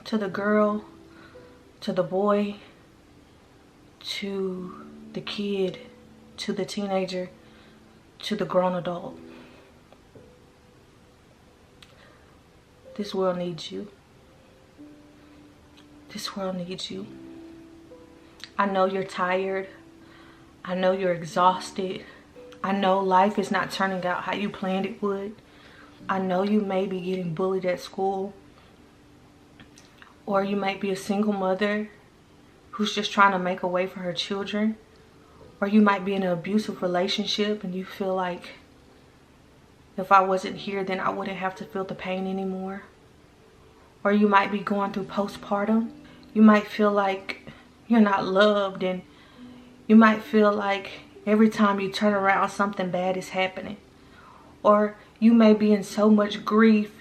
to the girl, to the boy, to the kid, to the teenager, to the grown adult. This world needs you. This world needs you. I know you're tired. I know you're exhausted. I know life is not turning out how you planned it would. I know you may be getting bullied at school. Or you might be a single mother who's just trying to make a way for her children. Or you might be in an abusive relationship and you feel like, if I wasn't here, then I wouldn't have to feel the pain anymore. Or you might be going through postpartum. You might feel like you're not loved, and you might feel like every time you turn around, something bad is happening. Or you may be in so much grief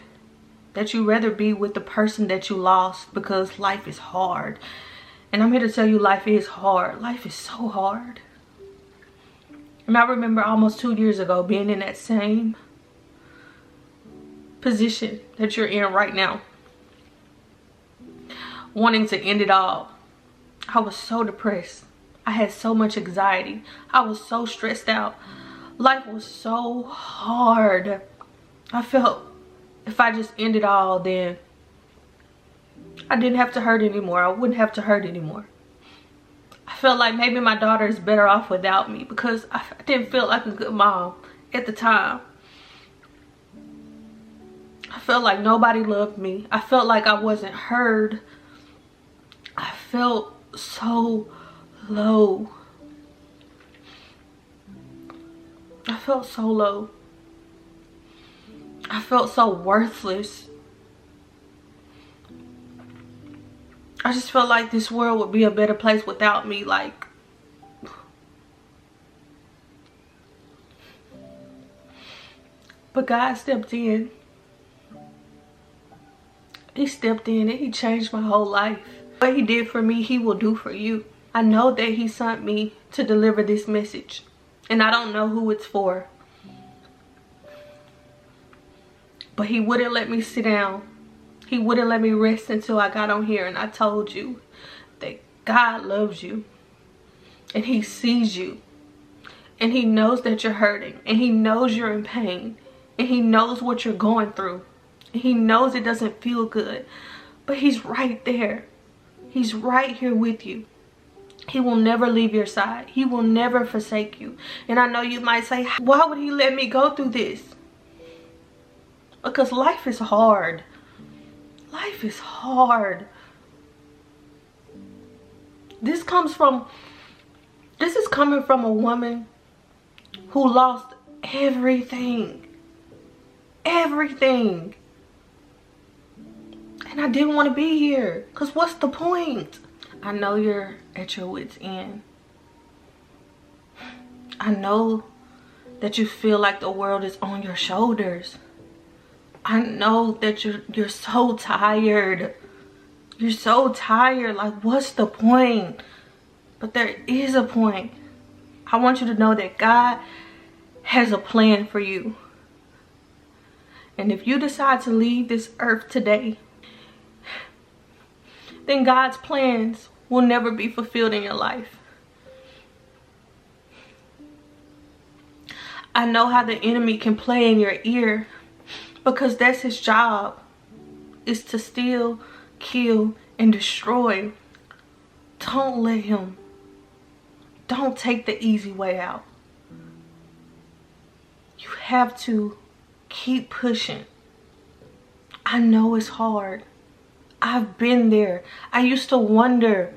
that you'd rather be with the person that you lost because life is hard. And I'm here to tell you, life is hard. Life is so hard. And I remember almost 2 years ago being in that same position that you're in right now, wanting to end it all. I was so depressed. I had so much anxiety. I was so stressed out. Life was so hard. I felt if I just ended all, then I didn't have to hurt anymore. I wouldn't have to hurt anymore. I felt like maybe my daughter is better off without me because I didn't feel like a good mom at the time. I felt like nobody loved me. I felt like I wasn't heard. I felt so low. I felt so low. I felt so worthless. I just felt like this world would be a better place without me. Like, but God stepped in. He stepped in and he changed my whole life. What he did for me, he will do for you. I know that he sent me to deliver this message, and I don't know who it's for. But he wouldn't let me sit down. He wouldn't let me rest until I got on here and I told you that God loves you. And he sees you. And he knows that you're hurting. And he knows you're in pain. And he knows what you're going through. And he knows it doesn't feel good. But he's right there. He's right here with you. He will never leave your side. He will never forsake you. And I know you might say, why would he let me go through this? Because life is hard. Life is hard. This is coming from a woman who lost everything. Everything. And I didn't want to be here. Because what's the point? I know you're at your wit's end. I know that you feel like the world is on your shoulders. I know that you're so tired. You're so tired. Like, what's the point? But there is a point. I want you to know that God has a plan for you. And if you decide to leave this earth today, then God's plans will never be fulfilled in your life. I know how the enemy can play in your ear, because that's his job, is to steal, kill, and destroy. Don't let him. Don't take the easy way out. You have to keep pushing. I know it's hard. I've been there. I used to wonder,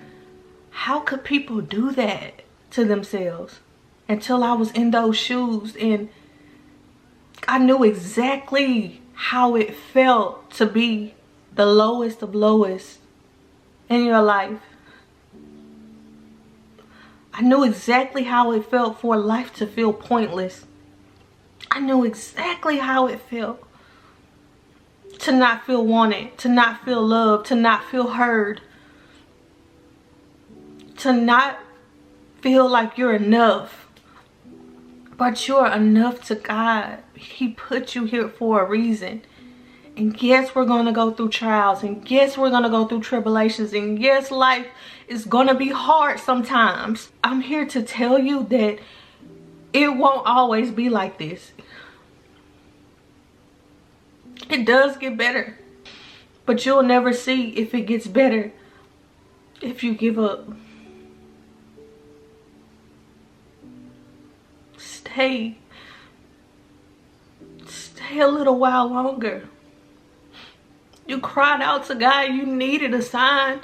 how could people do that to themselves? Until I was in those shoes and I knew exactly how it felt to be the lowest of lowest in your life. I knew exactly how it felt for life to feel pointless. I knew exactly how it felt to not feel wanted, to not feel loved, to not feel heard, to not feel like you're enough. But you're enough to God. He put you here for a reason. And yes, we're going to go through trials. And yes, we're going to go through tribulations. And yes, life is going to be hard sometimes. I'm here to tell you that it won't always be like this. It does get better. But you'll never see if it gets better if you give up. Stay a little while longer. You cried out to God. You needed a sign.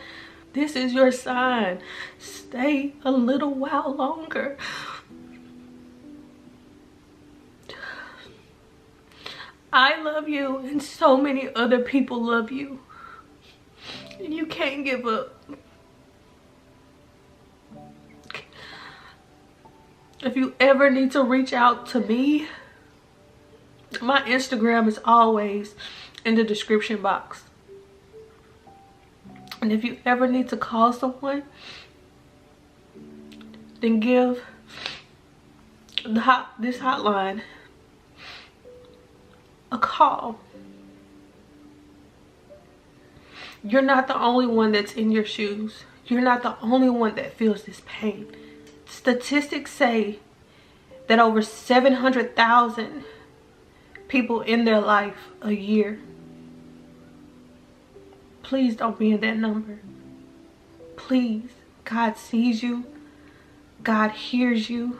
This is your sign. Stay a little while longer. I love you, and so many other people love you. And you can't give up. If you ever need to reach out to me, my Instagram is always in the description box. And if you ever need to call someone, then give this hotline a call. You're not the only one that's in your shoes. You're not the only one that feels this pain. Statistics say that over 700,000 people end their life a year. Please don't be in that number. Please. God sees you. God hears you.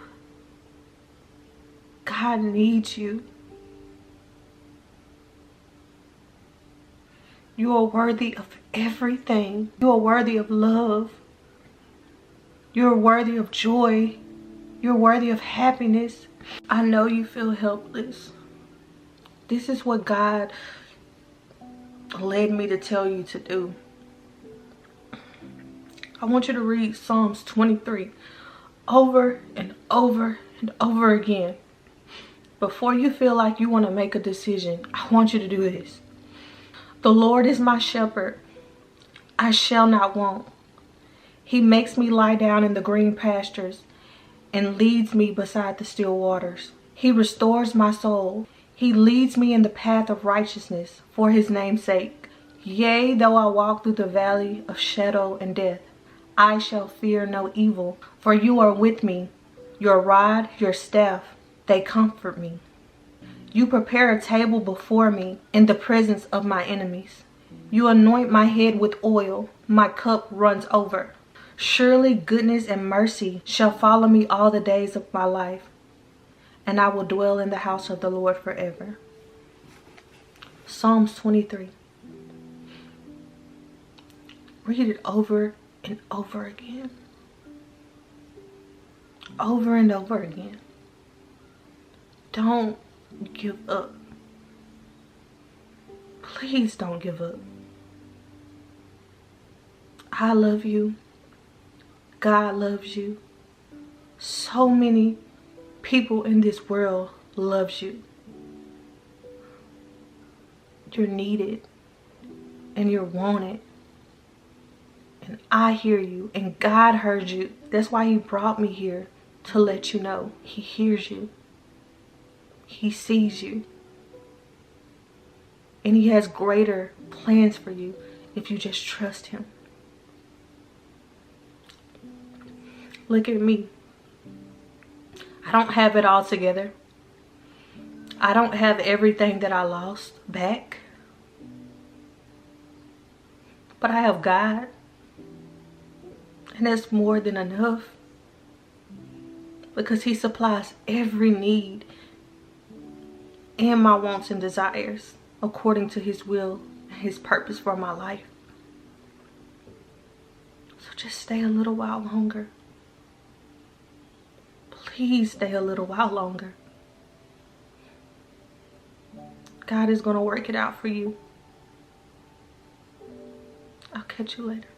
God needs you. You are worthy of everything. You are worthy of love. You are worthy of joy. You're worthy of happiness. I know you feel helpless. This is what God led me to tell you to do. I want you to read Psalms 23 over and over and over again. Before you feel like you want to make a decision, I want you to do this. The Lord is my shepherd. I shall not want. He makes me lie down in the green pastures and leads me beside the still waters. He restores my soul. He leads me in the path of righteousness for his name's sake. Yea, though I walk through the valley of shadow and death, I shall fear no evil, for you are with me. Your rod, your staff, they comfort me. You prepare a table before me in the presence of my enemies. You anoint my head with oil. My cup runs over. Surely goodness and mercy shall follow me all the days of my life, and I will dwell in the house of the Lord forever. Psalms 23. Read it over and over again. Over and over again. Don't give up. Please don't give up. I love you. God loves you. So many people in this world loves you. You're needed and you're wanted. And I hear you, and God heard you. That's why he brought me here, to let you know he hears you. He sees you. And he has greater plans for you if you just trust him. Look at me. I don't have it all together. I don't have everything that I lost back. But I have God. And that's more than enough. Because he supplies every need and my wants and desires according to his will and his purpose for my life. So just stay a little while longer. Please stay a little while longer. God is going to work it out for you. I'll catch you later.